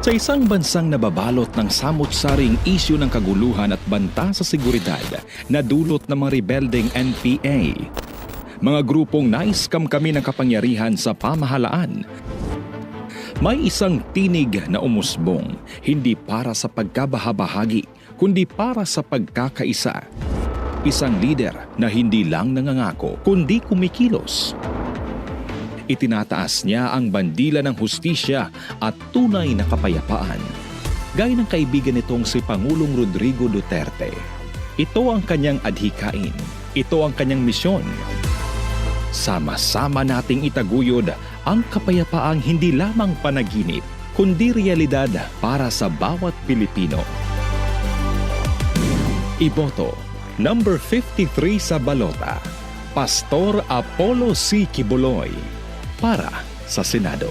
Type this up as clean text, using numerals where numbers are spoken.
Sa isang bansang nababalot ng samot-saring isyu ng kaguluhan at banta sa seguridad na dulot ng mga rebeldeng NPA, mga grupong naiskam kami ng kapangyarihan sa pamahalaan, may isang tinig na umusbong, hindi para sa pagkabahabahagi, kundi para sa pagkakaisa. Isang lider na hindi lang nangangako, kundi kumikilos. Itinataas niya ang bandila ng hustisya at tunay na kapayapaan. Gaya ng kaibigan nitong si Pangulong Rodrigo Duterte. Ito ang kanyang adhikain. Ito ang kanyang misyon. Sama-sama nating itaguyod ang kapayapaang hindi lamang panaginip, kundi realidad para sa bawat Pilipino. Iboto, number 53 sa balota, Pastor Apollo C. Quiboloy, para sa Senado.